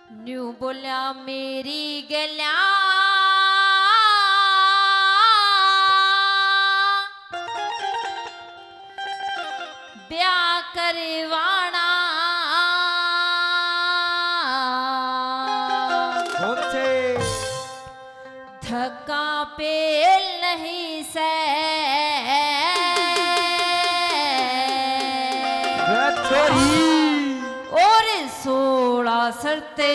new बोलिया मेरी गल्या ब्याह करवाना धक्का पे नहीं से और 16 शर्ते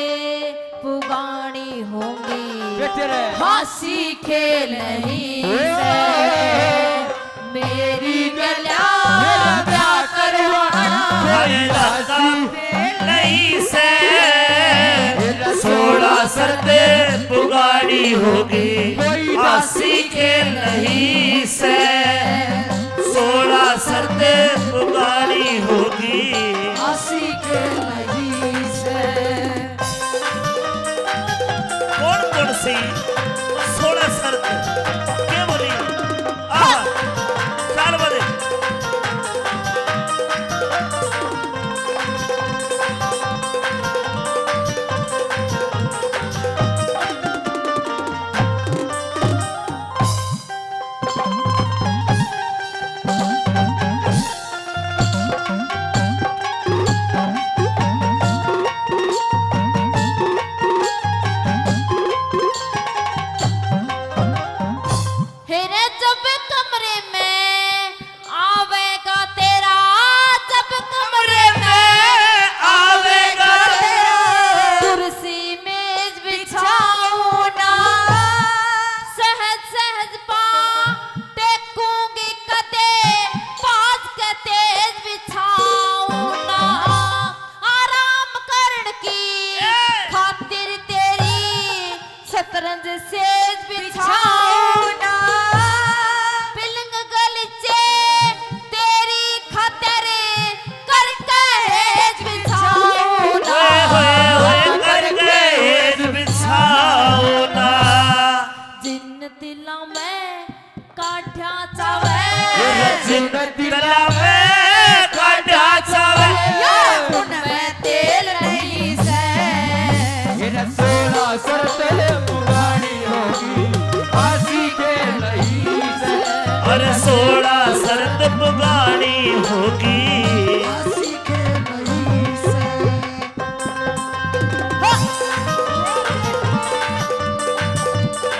पुगानी होंगी हंसी खेल नहीं से मेरी गल्या ब्याह करवाना नहीं से 16 शर्ते पुगानी होगी हंसी खेल नहीं से 16 शर्ते पुगानी होगी हंसी खेल नहीं से कौन कौन सी 16 शर्त क्या बोली चाल बजे और 16 शर्त पुगानी होगी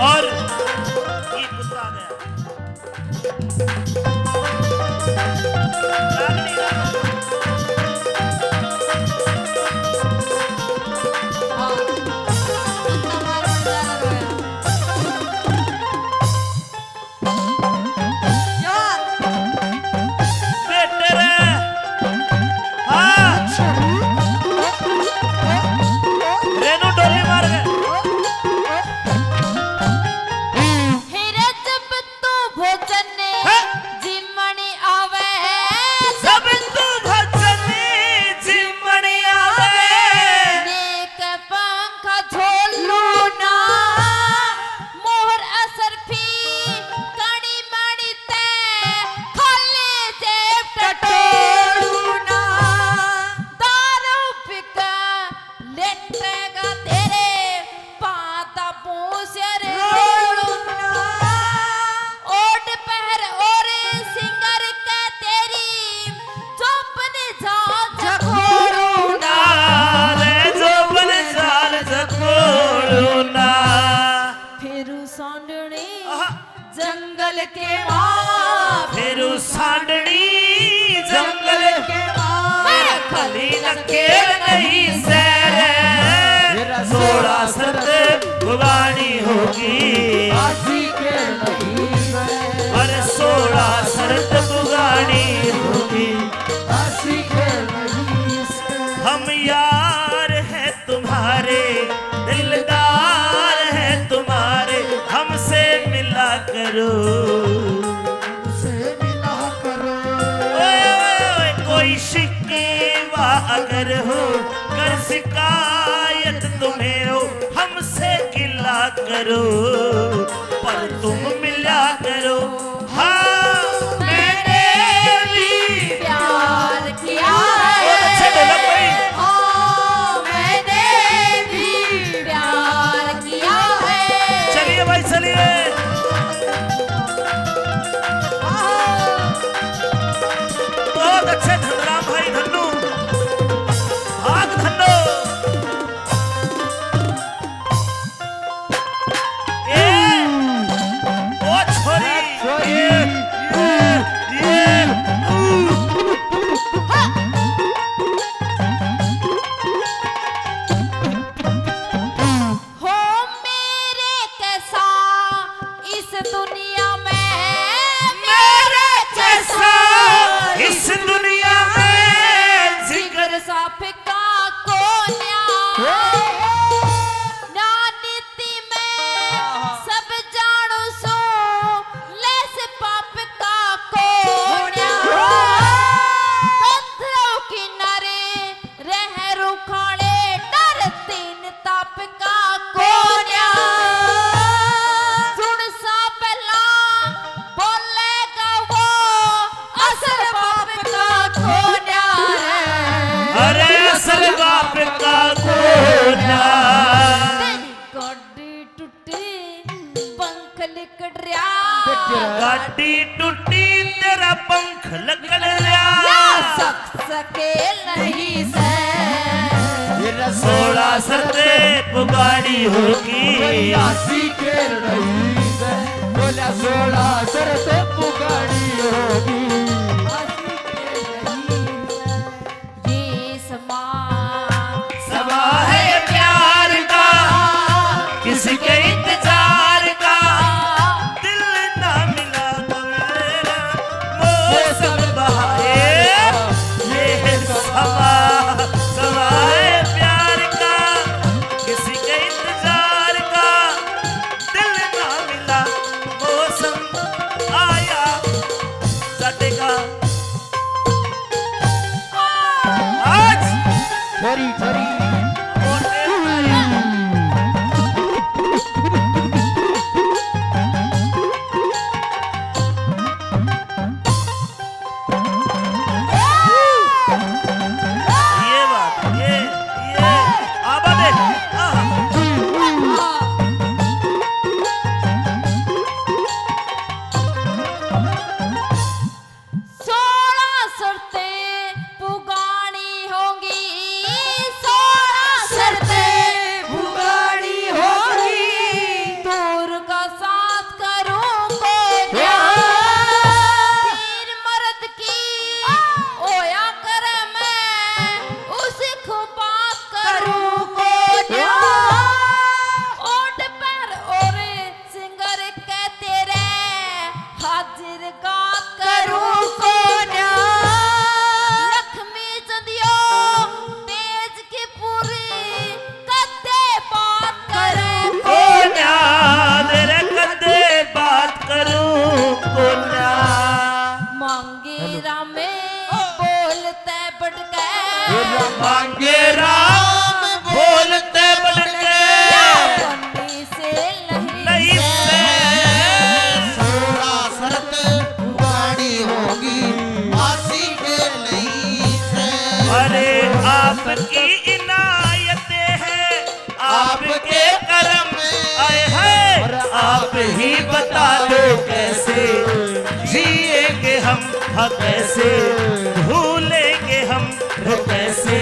और ये कुत्ता आ जंगल के माँ फेरू सांडनी जंगल के माँ खली नकेल नहीं से 16 शर्त पुगानी होगी और 16 शर्त पुगानी होगी हम यार हैं तुम्हारे दिलदार हैं तुम्हारे हमसे मिला करो ओए कोई शिकवा अगर हो कर शिकायत तुम्हें हो हमसे गिला करो पर तुम मिला करो हाँ मैंने भी प्यार किया बहुत अच्छे बोला भाई हाँ मैंने भी खलक लिया सके नहीं से 16 सरते पुगाड़ी होगी आसी के रही से बोला 16 शरत पुगाड़ी होगी ये समा समा है प्यार का किसके इंतजार का दिल ना मिला तो मेरा मौसम बहाए ये है समा है प्यार का किसके इंतजार का दिल ना मिला मौसम आया सटेगा आज छोरी छोरी ये बात ये आबा दे सोलह शर्तें पुगानी होंगी 16 शर्तें पुगानी होंगी दूर का साथ करूं को वीर मर्द की ओया कर मैं उसे खुपा करूं को ओट पर और सिंगर के तेरे हाजिर का करूं को लक्ष्मी चंदियो तेज की पूरी कदे बात करूं को तेरे कदे बात करूं कोन्या मांगेरा में बोलते बढ़के मांगे राम बोलते बनके पन्नी से नहीं नहीं से 16 शरत पुगाड़ी होगी आसी के नहीं से अरे आपकी इनायतें हैं आपके करम आए हैं आप ही बता दो कैसे जिएंगे हम कैसे भूलेंगे हम कैसे